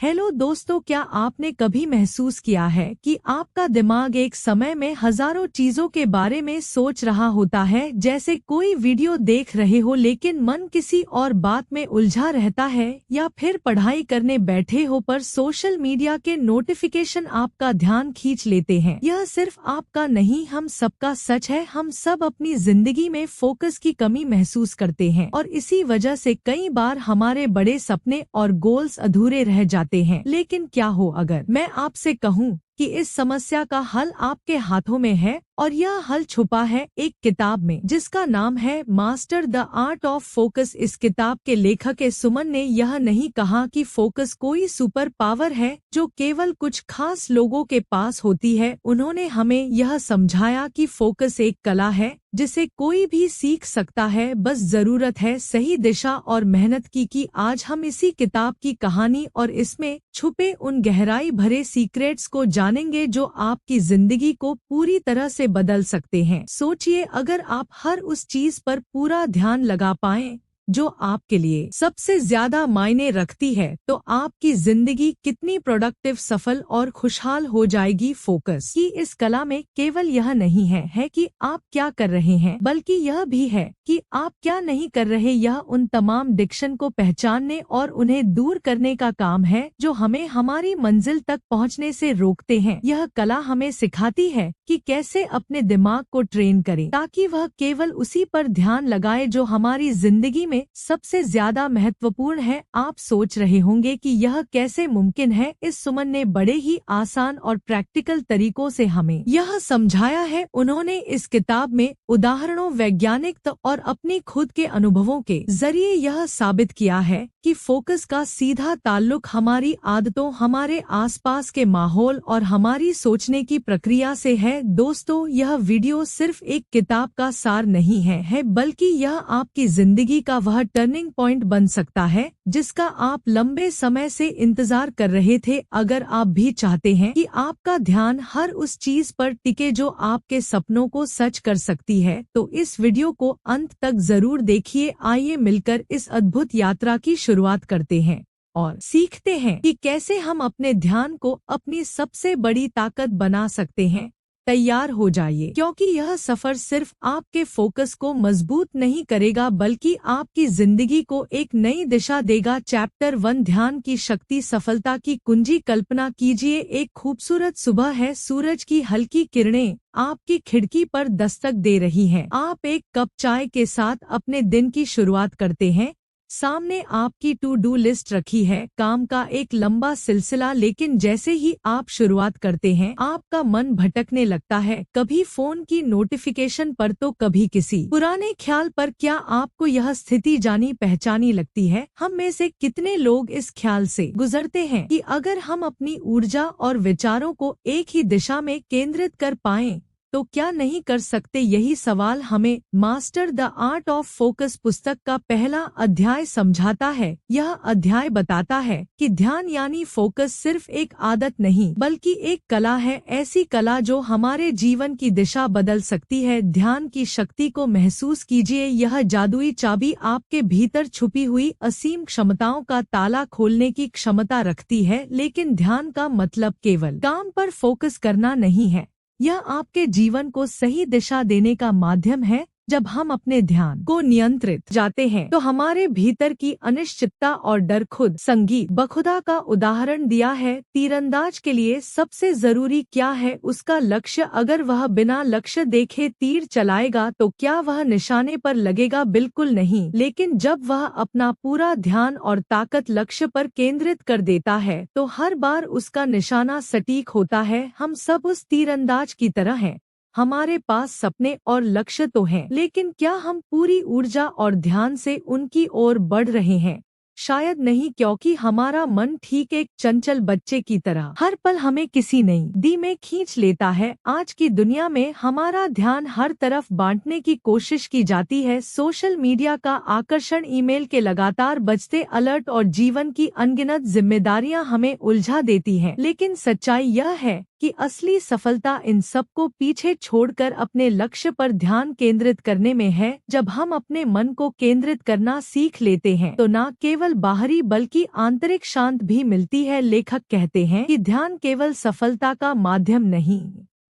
Hello दोस्तों, क्या आपने कभी महसूस किया है कि आपका दिमाग एक समय में हजारों चीजों के बारे में सोच रहा होता है। जैसे कोई वीडियो देख रहे हो लेकिन मन किसी और बात में उलझा रहता है, या फिर पढ़ाई करने बैठे हो पर सोशल मीडिया के नोटिफिकेशन आपका ध्यान खींच लेते हैं। यह सिर्फ आपका नहीं, हम सबका सच है। हम सब अपनी जिंदगी में फोकस की कमी महसूस करते हैं और इसी वजह से कई बार हमारे बड़े सपने और गोल्स अधूरे रह जाते हैं। लेकिन क्या हो अगर मैं आपसे कहूं कि इस समस्या का हल आपके हाथों में है, और यह हल छुपा है एक किताब में जिसका नाम है master the art of focus. इस किताब के लेखक सुमन ने यह नहीं कहा कि फोकस कोई सुपर पावर है जो केवल कुछ खास लोगों के पास होती है। उन्होंने हमें यह समझाया कि फोकस एक कला है जिसे कोई भी सीख सकता है, बस जरूरत है सही दिशा और मेहनत की। आज हम इसी किताब की कहानी और इसमें छुपे उन गहराई भरे सीक्रेट्स को जानेंगे जो आपकी जिंदगी को पूरी तरह से बदल सकते हैं। सोचिए, अगर आप हर उस चीज पर पूरा ध्यान लगा पाएं जो आपके लिए सबसे ज्यादा मायने रखती है, तो आपकी जिंदगी कितनी प्रोडक्टिव, सफल और खुशहाल हो जाएगी। फोकस की इस कला में केवल यह नहीं है कि आप क्या कर रहे हैं, बल्कि यह भी है कि आप क्या नहीं कर रहे। यह उन तमाम डिक्शन को पहचानने और उन्हें दूर करने का काम है जो हमें हमारी मंजिल तक पहुंचने से रोकते हैं। यह कला हमें सिखाती है कि कैसे अपने दिमाग को ट्रेन करें ताकि वह केवल उसी पर ध्यान लगाए जो हमारी जिंदगी में सबसे ज्यादा महत्वपूर्ण है। आप सोच रहे होंगे कि यह कैसे मुमकिन है। इस सुमन ने बड़े ही आसान और प्रैक्टिकल तरीकों से हमें यह समझाया है। उन्होंने इस किताब में उदाहरणों, वैज्ञानिक और अपने खुद के अनुभवों के जरिए यह साबित किया है कि फोकस का सीधा ताल्लुक हमारी आदतों, हमारे आसपास के माहौल और हमारी सोचने की प्रक्रिया से है। दोस्तों, यह वीडियो सिर्फ एक किताब का सार नहीं है, बल्कि यह आपकी जिंदगी का वह टर्निंग पॉइंट बन सकता है जिसका आप लंबे समय से इंतजार कर रहे थे। अगर आप भी चाहते हैं कि आपका ध्यान हर उस चीज पर टिके जो आपके सपनों को सच कर सकती है, तो इस वीडियो को अंत तक जरूर देखिए। आइए मिलकर इस अद्भुत यात्रा की शुरुआत करते हैं और सीखते हैं कि कैसे हम अपने ध्यान को अपनी सबसे बड़ी ताकत बना सकते हैं। तैयार हो जाइए, क्योंकि यह सफर सिर्फ आपके फोकस को मजबूत नहीं करेगा बल्कि आपकी जिंदगी को एक नई दिशा देगा। चैप्टर 1, ध्यान की शक्ति, सफलता की कुंजी। कल्पना कीजिए, एक खूबसूरत सुबह है। सूरज की हल्की किरणें आपकी खिड़की पर दस्तक दे रही हैं। आप एक कप चाय के साथ अपने दिन की शुरुआत करते हैं। सामने आपकी टू डू लिस्ट रखी है, काम का एक लंबा सिलसिला। लेकिन जैसे ही आप शुरुआत करते हैं, आपका मन भटकने लगता है, कभी फोन की नोटिफिकेशन पर तो कभी किसी पुराने ख्याल पर। क्या आपको यह स्थिति जानी पहचानी लगती है? हम में से कितने लोग इस ख्याल से गुजरते हैं कि अगर हम अपनी ऊर्जा और विचारों को एक ही दिशा में केंद्रित कर पाएं तो क्या नहीं कर सकते? यही सवाल हमें master the art of focus पुस्तक का पहला अध्याय समझाता है। यह अध्याय बताता है कि ध्यान यानी फोकस सिर्फ एक आदत नहीं बल्कि एक कला है, ऐसी कला जो हमारे जीवन की दिशा बदल सकती है। ध्यान की शक्ति को महसूस कीजिए, यह जादुई चाबी आपके भीतर छुपी हुई असीम क्षमताओं का ताला खोलने की क्षमता रखती है। लेकिन ध्यान का मतलब केवल काम पर फोकस करना नहीं है, यह आपके जीवन को सही दिशा देने का माध्यम है। जब हम अपने ध्यान को नियंत्रित जाते हैं तो हमारे भीतर की अनिश्चितता और डर खुद संगीत बखुदा का उदाहरण दिया है। तीरंदाज के लिए सबसे जरूरी क्या है? उसका लक्ष्य। अगर वह बिना लक्ष्य देखे तीर चलाएगा तो क्या वह निशाने पर लगेगा? बिल्कुल नहीं। लेकिन जब वह अपना पूरा ध्यान और ताकत लक्ष्य पर केंद्रित कर देता है तो हर बार उसका निशाना सटीक होता है। हम सब उस तीरंदाज की तरह हैं। हमारे पास सपने और लक्ष्य तो हैं, लेकिन क्या हम पूरी ऊर्जा और ध्यान से उनकी ओर बढ़ रहे हैं? शायद नहीं, क्योंकि हमारा मन ठीक एक चंचल बच्चे की तरह हर पल हमें किसी नई दी में खींच लेता है। आज की दुनिया में हमारा ध्यान हर तरफ बांटने की कोशिश की जाती है। सोशल मीडिया का आकर्षण, ईमेल के लगातार बजते अलर्ट और जीवन की अनगिनत जिम्मेदारियां हमें उलझा देती हैं। लेकिन सच्चाई यह है कि असली सफलता इन सबको पीछे छोड़कर अपने लक्ष्य पर ध्यान केंद्रित करने में है। जब हम अपने मन को केंद्रित करना सीख लेते हैं तो न केवल बाहरी बल्कि आंतरिक शांत भी मिलती है। लेखक कहते हैं कि ध्यान केवल सफलता का माध्यम नहीं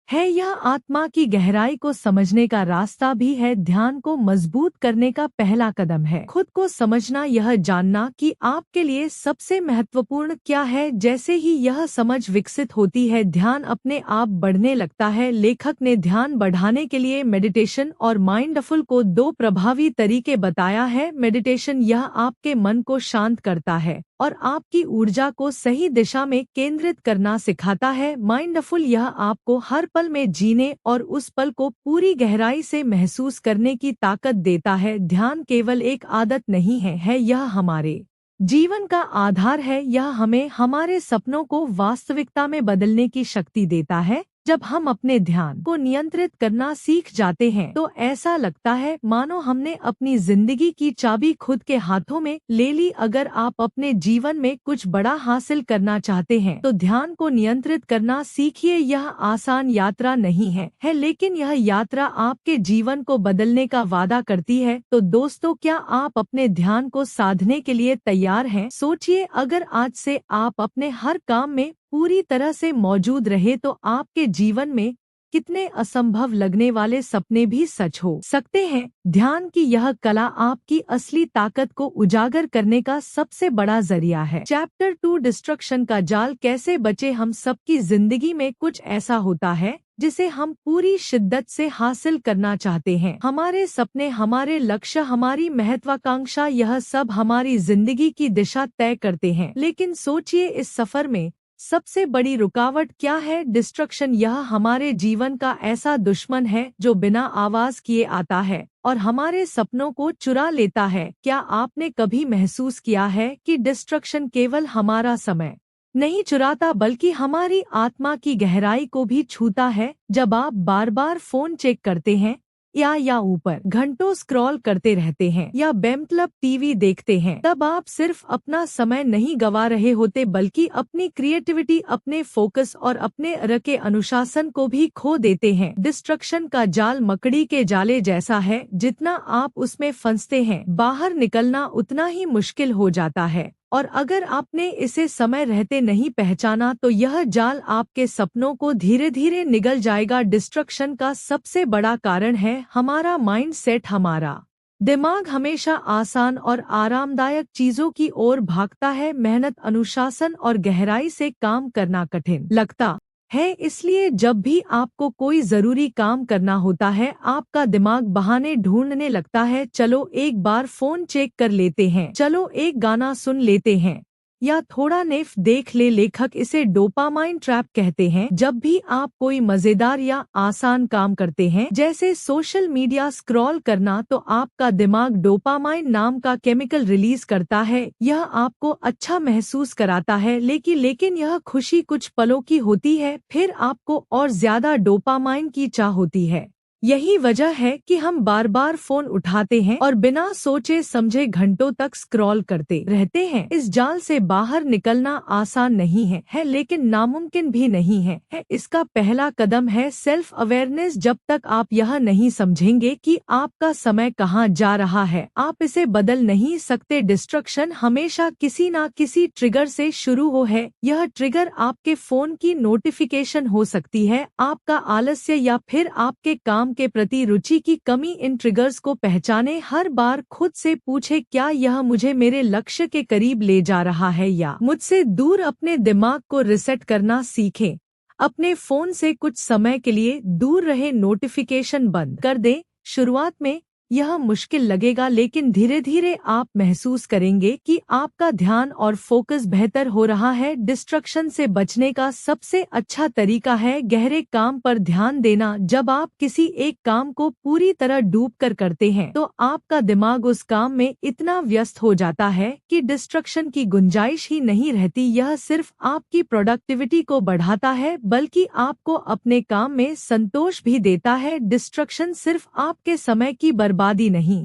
है, यह आत्मा की गहराई को समझने का रास्ता भी है। ध्यान को मजबूत करने का पहला कदम है खुद को समझना, यह जानना कि आपके लिए सबसे महत्वपूर्ण क्या है। जैसे ही यह समझ विकसित होती है, ध्यान अपने आप बढ़ने लगता है। लेखक ने ध्यान बढ़ाने के लिए मेडिटेशन और माइंडफुल को दो प्रभावी तरीके बताया है। मेडिटेशन यह आपके मन को शांत करता है और आपकी ऊर्जा को सही दिशा में केंद्रित करना सिखाता है। माइंडफुल यह आपको हर पल में जीने और उस पल को पूरी गहराई से महसूस करने की ताकत देता है। ध्यान केवल एक आदत नहीं है, यह हमारे जीवन का आधार है। यह हमें हमारे सपनों को वास्तविकता में बदलने की शक्ति देता है। जब हम अपने ध्यान को नियंत्रित करना सीख जाते हैं तो ऐसा लगता है मानो हमने अपनी जिंदगी की चाबी खुद के हाथों में ले ली। अगर आप अपने जीवन में कुछ बड़ा हासिल करना चाहते हैं तो ध्यान को नियंत्रित करना सीखिए। यह आसान यात्रा नहीं है, लेकिन यह यात्रा आपके जीवन को बदलने का वादा करती है। तो दोस्तों, क्या आप अपने ध्यान को साधने के लिए तैयार हैं? सोचिए, अगर आज से आप अपने हर काम में पूरी तरह से मौजूद रहे तो आपके जीवन में कितने असंभव लगने वाले सपने भी सच हो सकते हैं। ध्यान की यह कला आपकी असली ताकत को उजागर करने का सबसे बड़ा जरिया है। चैप्टर 2 डिस्ट्रक्शन का जाल कैसे बचे। हम सबकी जिंदगी में कुछ ऐसा होता है जिसे हम पूरी शिद्दत से हासिल करना चाहते हैं। हमारे सपने, हमारे लक्ष्य, हमारी महत्वाकांक्षा, यह सब हमारी जिंदगी की दिशा तय करते हैं। लेकिन सोचिए, इस सफर में सबसे बड़ी रुकावट क्या है? डिस्ट्रक्शन। यह हमारे जीवन का ऐसा दुश्मन है जो बिना आवाज किए आता है और हमारे सपनों को चुरा लेता है। क्या आपने कभी महसूस किया है कि डिस्ट्रक्शन केवल हमारा समय नहीं चुराता बल्कि हमारी आत्मा की गहराई को भी छूता है? जब आप बार बार फोन चेक करते हैं या ऊपर घंटों स्क्रॉल करते रहते हैं या बेमतलब टीवी देखते हैं, तब आप सिर्फ अपना समय नहीं गवा रहे होते बल्कि अपनी क्रिएटिविटी, अपने फोकस और अपने के अनुशासन को भी खो देते हैं। डिस्ट्रक्शन का जाल मकड़ी के जाले जैसा है, जितना आप उसमें फंसते हैं बाहर निकलना उतना ही मुश्किल हो जाता है। और अगर आपने इसे समय रहते नहीं पहचाना तो यह जाल आपके सपनों को धीरे धीरे निगल जाएगा। डिस्ट्रक्शन का सबसे बड़ा कारण है हमारा माइंड सेट। हमारा दिमाग हमेशा आसान और आरामदायक चीजों की ओर भागता है। मेहनत, अनुशासन और गहराई से काम करना कठिन लगता है, इसलिए जब भी आपको कोई जरूरी काम करना होता है आपका दिमाग बहाने ढूंढने लगता है। चलो एक बार फोन चेक कर लेते हैं, चलो एक गाना सुन लेते हैं या थोड़ा नेफ देख ले। लेखक इसे डोपामाइन ट्रैप कहते हैं। जब भी आप कोई मजेदार या आसान काम करते हैं जैसे सोशल मीडिया स्क्रॉल करना, तो आपका दिमाग डोपामाइन नाम का केमिकल रिलीज करता है। यह आपको अच्छा महसूस कराता है, लेकिन यह खुशी कुछ पलों की होती है, फिर आपको और ज्यादा डोपामाइन की चाह होती है। यही वजह है कि हम बार बार फोन उठाते हैं और बिना सोचे समझे घंटों तक स्क्रॉल करते रहते हैं। इस जाल से बाहर निकलना आसान नहीं है, लेकिन नामुमकिन भी नहीं है। इसका पहला कदम है सेल्फ अवेयरनेस। जब तक आप यह नहीं समझेंगे कि आपका समय कहाँ जा रहा है, आप इसे बदल नहीं सकते। डिस्ट्रक्शन हमेशा किसी न किसी ट्रिगर से शुरू हो है। यह ट्रिगर आपके फोन की नोटिफिकेशन हो सकती है, आपका आलस्य या फिर आपके काम के प्रति रुचि की कमी। इन ट्रिगर्स को पहचाने, हर बार खुद से पूछे क्या यह मुझे मेरे लक्ष्य के करीब ले जा रहा है या मुझसे दूर। अपने दिमाग को रिसेट करना सीखें। अपने फोन से कुछ समय के लिए दूर रहे, नोटिफिकेशन बंद कर दें। शुरुआत में यह मुश्किल लगेगा, लेकिन धीरे धीरे आप महसूस करेंगे कि आपका ध्यान और फोकस बेहतर हो रहा है। डिस्ट्रक्शन से बचने का सबसे अच्छा तरीका है गहरे काम पर ध्यान देना। जब आप किसी एक काम को पूरी तरह डूब कर करते हैं तो आपका दिमाग उस काम में इतना व्यस्त हो जाता है कि डिस्ट्रक्शन की गुंजाइश ही नहीं रहती। यह सिर्फ आपकी प्रोडक्टिविटी को बढ़ाता है बल्कि आपको अपने काम में संतोष भी देता है। डिस्ट्रक्शन सिर्फ आपके समय की बर्बादी नहीं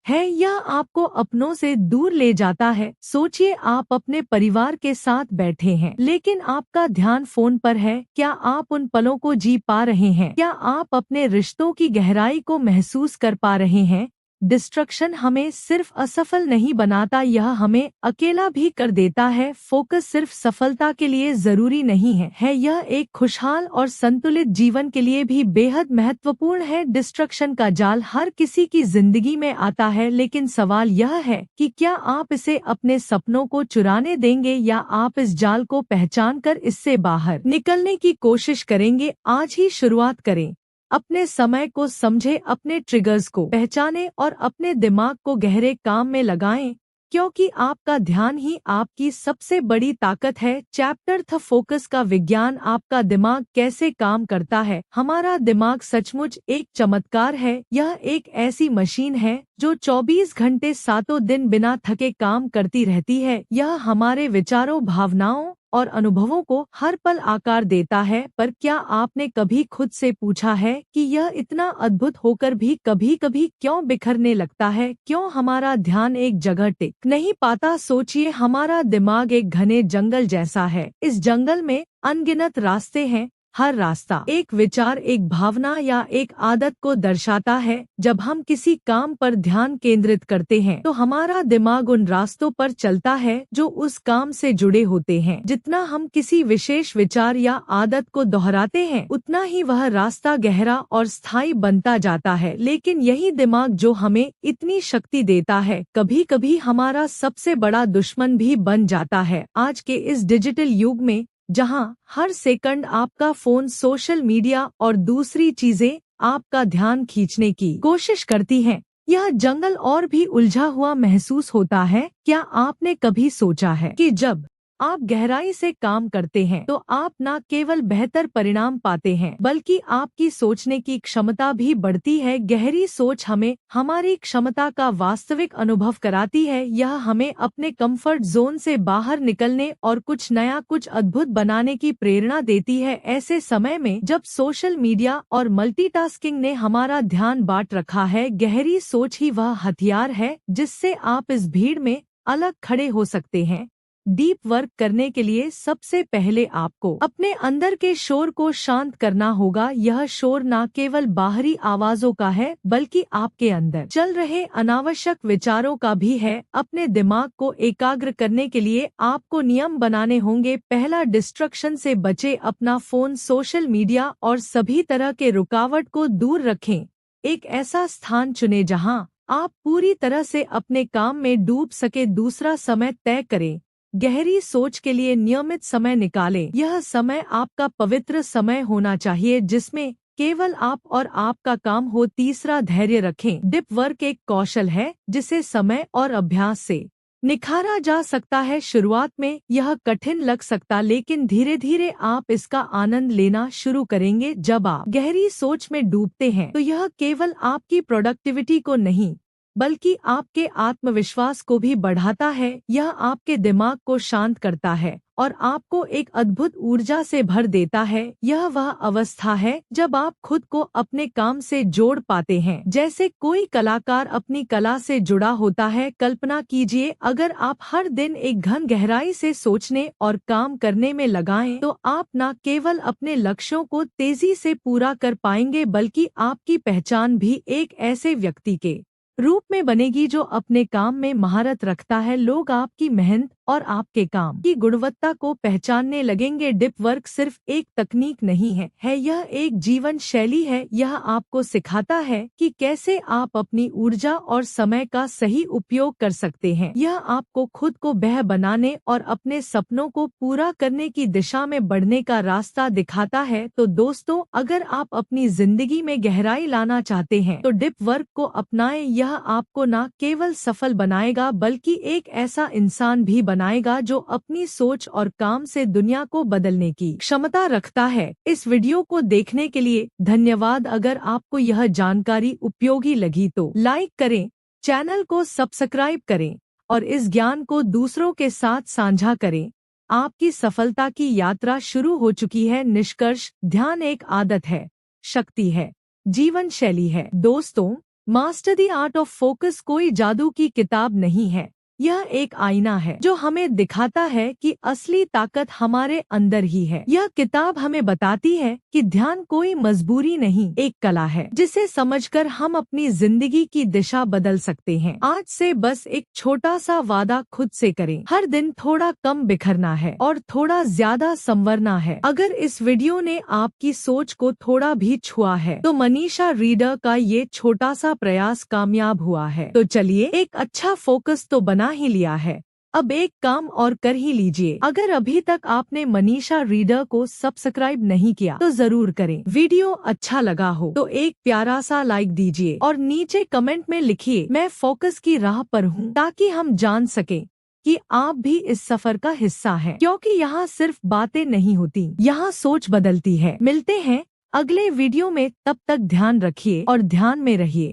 है, यह आपको अपनों से दूर ले जाता है। सोचिए, आप अपने परिवार के साथ बैठे हैं, लेकिन आपका ध्यान फोन पर है। क्या आप उन पलों को जी पा रहे हैं? क्या आप अपने रिश्तों की गहराई को महसूस कर पा रहे हैं? डिस्ट्रक्शन हमें सिर्फ असफल नहीं बनाता, यह हमें अकेला भी कर देता है। फोकस सिर्फ सफलता के लिए जरूरी नहीं है, यह एक खुशहाल और संतुलित जीवन के लिए भी बेहद महत्वपूर्ण है। डिस्ट्रक्शन का जाल हर किसी की जिंदगी में आता है, लेकिन सवाल यह है कि क्या आप इसे अपने सपनों को चुराने देंगे या आप इस जाल को पहचान कर इससे बाहर निकलने की कोशिश करेंगे। आज ही शुरुआत करें। अपने समय को समझे, अपने ट्रिगर्स को पहचाने और अपने दिमाग को गहरे काम में लगाएं, क्योंकि आपका ध्यान ही आपकी सबसे बड़ी ताकत है। चैप्टर थ फोकस का विज्ञान। आपका दिमाग कैसे काम करता है? हमारा दिमाग सचमुच एक चमत्कार है। यह एक ऐसी मशीन है जो 24 घंटे सातों दिन बिना थके काम करती रहती है। यह हमारे विचारों, भावनाओं और अनुभवों को हर पल आकार देता है। पर क्या आपने कभी खुद से पूछा है कि यह इतना अद्भुत होकर भी कभी कभी क्यों बिखरने लगता है? क्यों हमारा ध्यान एक जगह टिक नहीं पाता? सोचिए, हमारा दिमाग एक घने जंगल जैसा है। इस जंगल में अनगिनत रास्ते हैं। हर रास्ता एक विचार, एक भावना या एक आदत को दर्शाता है। जब हम किसी काम पर ध्यान केंद्रित करते हैं तो हमारा दिमाग उन रास्तों पर चलता है जो उस काम से जुड़े होते हैं। जितना हम किसी विशेष विचार या आदत को दोहराते हैं, उतना ही वह रास्ता गहरा और स्थायी बनता जाता है। लेकिन यही दिमाग जो हमें इतनी शक्ति देता है, कभी कभी हमारा सबसे बड़ा दुश्मन भी बन जाता है। आज के इस डिजिटल युग में, जहां हर सेकंड आपका फोन, सोशल मीडिया और दूसरी चीजें आपका ध्यान खींचने की कोशिश करती हैं, यह जंगल और भी उलझा हुआ महसूस होता है। क्या आपने कभी सोचा है कि जब आप गहराई से काम करते हैं तो आप न केवल बेहतर परिणाम पाते हैं, बल्कि आपकी सोचने की क्षमता भी बढ़ती है। गहरी सोच हमें हमारी क्षमता का वास्तविक अनुभव कराती है। यह हमें अपने कंफर्ट जोन से बाहर निकलने और कुछ नया, कुछ अद्भुत बनाने की प्रेरणा देती है। ऐसे समय में जब सोशल मीडिया और मल्टीटास्किंग ने हमारा ध्यान बांट रखा है, गहरी सोच ही वह हथियार है जिससे आप इस भीड़ में अलग खड़े हो सकते हैं। डीप वर्क करने के लिए सबसे पहले आपको अपने अंदर के शोर को शांत करना होगा। यह शोर न केवल बाहरी आवाजों का है, बल्कि आपके अंदर चल रहे अनावश्यक विचारों का भी है। अपने दिमाग को एकाग्र करने के लिए आपको नियम बनाने होंगे। पहला, डिस्ट्रक्शन से बचे। अपना फोन, सोशल मीडिया और सभी तरह के रुकावट को दूर रखें। एक ऐसा स्थान चुनें जहां आप पूरी तरह से अपने काम में डूब सके। दूसरा, समय तय करें। गहरी सोच के लिए नियमित समय निकालें। यह समय आपका पवित्र समय होना चाहिए, जिसमें केवल आप और आपका काम हो। तीसरा, धैर्य रखें। डीप वर्क एक कौशल है जिसे समय और अभ्यास से निखारा जा सकता है। शुरुआत में यह कठिन लग सकता, लेकिन धीरे धीरे आप इसका आनंद लेना शुरू करेंगे। जब आप गहरी सोच में डूबते हैं तो यह केवल आपकी प्रोडक्टिविटी को नहीं, बल्कि आपके आत्मविश्वास को भी बढ़ाता है। यह आपके दिमाग को शांत करता है और आपको एक अद्भुत ऊर्जा से भर देता है। यह वह अवस्था है जब आप खुद को अपने काम से जोड़ पाते हैं, जैसे कोई कलाकार अपनी कला से जुड़ा होता है। कल्पना कीजिए, अगर आप हर दिन एक घंटा गहराई से सोचने और काम करने में लगाएं, तो आप न केवल अपने लक्ष्यों को तेजी से पूरा कर पाएंगे, बल्कि आपकी पहचान भी एक ऐसे व्यक्ति के रूप में बनेगी जो अपने काम में महारत रखता है। लोग आपकी मेहनत और आपके काम की गुणवत्ता को पहचानने लगेंगे। डीप वर्क सिर्फ एक तकनीक नहीं है, यह एक जीवन शैली है। यह आपको सिखाता है कि कैसे आप अपनी ऊर्जा और समय का सही उपयोग कर सकते हैं। यह आपको खुद को बेहतर बनाने और अपने सपनों को पूरा करने की दिशा में बढ़ने का रास्ता दिखाता है। तो दोस्तों, अगर आप अपनी जिंदगी में गहराई लाना चाहते हैं तो डीप वर्क को अपनाएं। यह आपको न केवल सफल बनाएगा, बल्कि एक ऐसा इंसान भी बनाएगा जो अपनी सोच और काम से दुनिया को बदलने की क्षमता रखता है। इस वीडियो को देखने के लिए धन्यवाद। अगर आपको यह जानकारी उपयोगी लगी तो लाइक करें, चैनल को सब्सक्राइब करें और इस ज्ञान को दूसरों के साथ साझा करें। आपकी सफलता की यात्रा शुरू हो चुकी है। निष्कर्ष, ध्यान एक आदत है, शक्ति है, जीवन शैली है। दोस्तों, master the art of focus कोई जादू की किताब नहीं है। यह एक आईना है जो हमें दिखाता है कि असली ताकत हमारे अंदर ही है। यह किताब हमें बताती है कि ध्यान कोई मजबूरी नहीं, एक कला है जिसे समझकर हम अपनी जिंदगी की दिशा बदल सकते हैं। आज से बस एक छोटा सा वादा खुद से करें, हर दिन थोड़ा कम बिखरना है और थोड़ा ज्यादा संवरना है। अगर इस वीडियो ने आपकी सोच को थोड़ा भी छुआ है तो मनीषा रीडर का ये छोटा सा प्रयास कामयाब हुआ है। तो चलिए, एक अच्छा फोकस तो बना ही लिया है, अब एक काम और कर ही लीजिए। अगर अभी तक आपने मनीषा रीडर को सब्सक्राइब नहीं किया तो जरूर करें। वीडियो अच्छा लगा हो तो एक प्यारा सा लाइक दीजिए और नीचे कमेंट में लिखिए मैं फोकस की राह पर हूँ, ताकि हम जान सकें कि आप भी इस सफर का हिस्सा हैं। क्योंकि यहाँ सिर्फ बातें नहीं होती, यहाँ सोच बदलती है। मिलते हैं अगले वीडियो में, तब तक ध्यान रखिए और ध्यान में रहिए।